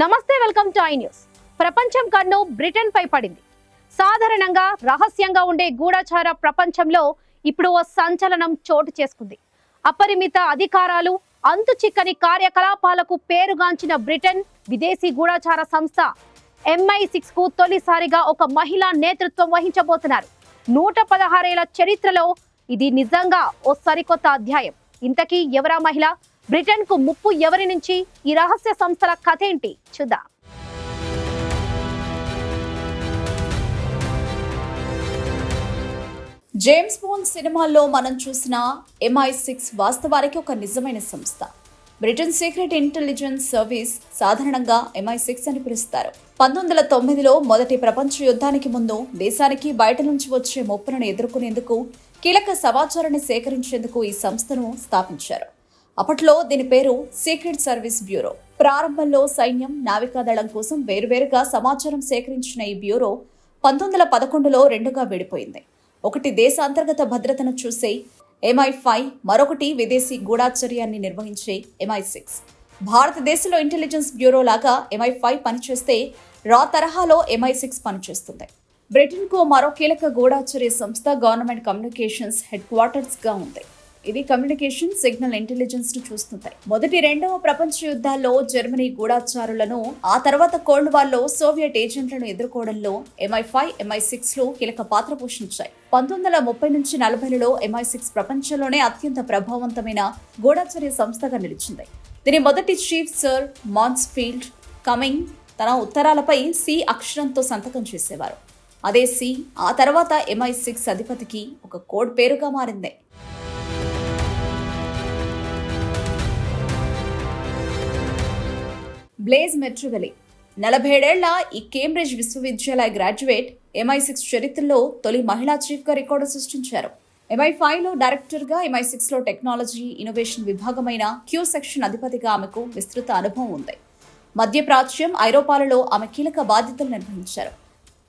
నమస్తే, welcome to I news. ప్రపంచం కన్ను బ్రిటన్ పై పడింది. సాధారణంగా రహస్యంగా ఉండే గూఢచార ప్రపంచంలో ఇప్పుడు ఓ సంచలనం చోటు చేసుకుంది. అపరిమిత అధికారాలు, అంతు చిక్కని కార్యకలాపాలకు పేరుగాంచిన బ్రిటన్ విదేశీ గూఢచార సంస్థ MI6 కు తొలిసారిగా ఒక మహిళా నేతృత్వం వహించబోతున్నారు. 116 ఏళ్ల చరిత్రలో ఇది నిజంగా ఓ సరికొత్త అధ్యాయం. ఇంతకీ ఎవరా మహిళ? బ్రిటన్ కు ముప్పు ఎవరి నుంచి? ఈ రహస్య సంస్థల కథ ఏంటి చూద్దాం. జేమ్స్ బాండ్ సినిమాల్లో మనం చూసిన MI6 వాస్తవానికి ఒక నిజమైన సంస్థ. బ్రిటన్ సీక్రెట్ ఇంటెలిజెన్స్ సర్వీస్, సాధారణంగా MI6 అని పిలుస్తారు. 1909లో మొదటి ప్రపంచ యుద్ధానికి ముందు దేశానికి బయట నుంచి వచ్చే ముప్పులను ఎదుర్కొనేందుకు, కీలక సమాచారాన్ని సేకరించేందుకు ఈ సంస్థను స్థాపించారు. అప్పట్లో దీని పేరు సీక్రెట్ సర్వీస్ బ్యూరో. ప్రారంభంలో సైన్యం, నావికాదళం కోసం వేరువేరుగా సమాచారం సేకరించిన ఈ బ్యూరో 1911లో రెండుగా విడిపోయింది. ఒకటి దేశ అంతర్గత భద్రతను చూసే MI5, మరొకటి విదేశీ గూఢాచర్యాన్ని నిర్వహించే MI6. భారతదేశంలో ఇంటెలిజెన్స్ బ్యూరో లాగా MI5 పనిచేస్తే, రా తరహాలో MI6 పనిచేస్తుంది. బ్రిటన్కు మరో కీలక గూఢాచర్య సంస్థ గవర్నమెంట్ కమ్యూనికేషన్స్ హెడ్ క్వార్టర్స్ గా ఉంది. ఇది కమ్యూనికేషన్, సిగ్నల్ ఇంటెలిజెన్స్ ను చూస్తుంటాయి. మొదటి, రెండవ ప్రపంచ యుద్ధాల్లో జర్మనీ గూఢాచారులను, ఆ తర్వాత కోల్డ్ వార్లో సోవియట్ ఏజెంట్లను ఎదుర్కోవడంలో MI5, MI6లు కీలక పాత్ర పోషించాయి. 1930 నుంచి 40లలో MI6 ప్రపంచంలోనే అత్యంత ప్రభావవంతమైన గూఢాచర్య సంస్థగా నిలిచింది. దీని మొదటి చీఫ్ సర్ మాన్స్ఫీల్డ్ కమింగ్ తన ఉత్తరాలపై C అక్షరంతో సంతకం చేసేవారు. అదే C ఆ తర్వాత MI6 అధిపతికి ఒక కోడ్ పేరుగా మారింది. బ్లేజ్ మెట్రివెలి 47 ఏళ్ల ఈ కేంబ్రిడ్జ్ విశ్వవిద్యాలయ గ్రాడ్యుయేట్ MI6 చరిత్రలో తొలి మహిళా చీఫ్గా రికార్డు సృష్టించారు. MI5లో డైరెక్టర్గా, MI6లో టెక్నాలజీ, ఇన్నోవేషన్ విభాగమైన Q సెక్షన్ అధిపతిగా ఆమెకు విస్తృత అనుభవం ఉంది. మధ్యప్రాచ్యం, ఐరోపాలలో ఆమె కీలక బాధ్యతలు నిర్వహించారు.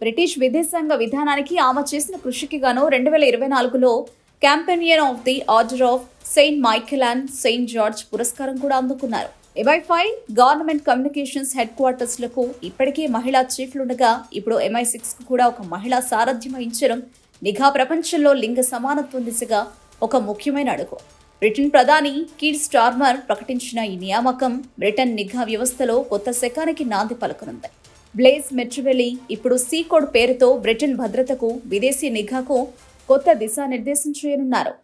బ్రిటిష్ విదేశాంగ విధానానికి ఆమె చేసిన కృషికి గాను 2024లో companion of the order of Saint Michael and Saint George పురస్కారం కూడా అందుకున్నారు. MI5 government communications head quarters లకు ఇప్పటికే మహిళా చీఫ్లుండగా, ఇప్పుడు MI6 కు కూడా ఒక మహిళా సారథ్యం వహించడం నిఘా ప్రపంచంలో లింగ సమానత్వం దిశగా ఒక ముఖ్యమైన అడుగు. బ్రిటన్ ప్రధాని కీర్ స్టార్మర్ ప్రకటించిన ఈ నియామకం బ్రిటన్ నిఘా వ్యవస్థలో కొత్త శకానికి నాంది పలుకనుంది. బ్లేజ్ మెట్రివెలి ఇప్పుడు C కోడ్ పేరుతో బ్రిటన్ భద్రతకు, విదేశీ నిఘాకు కొత్త దిశానిర్దేశం చేయనున్నారు.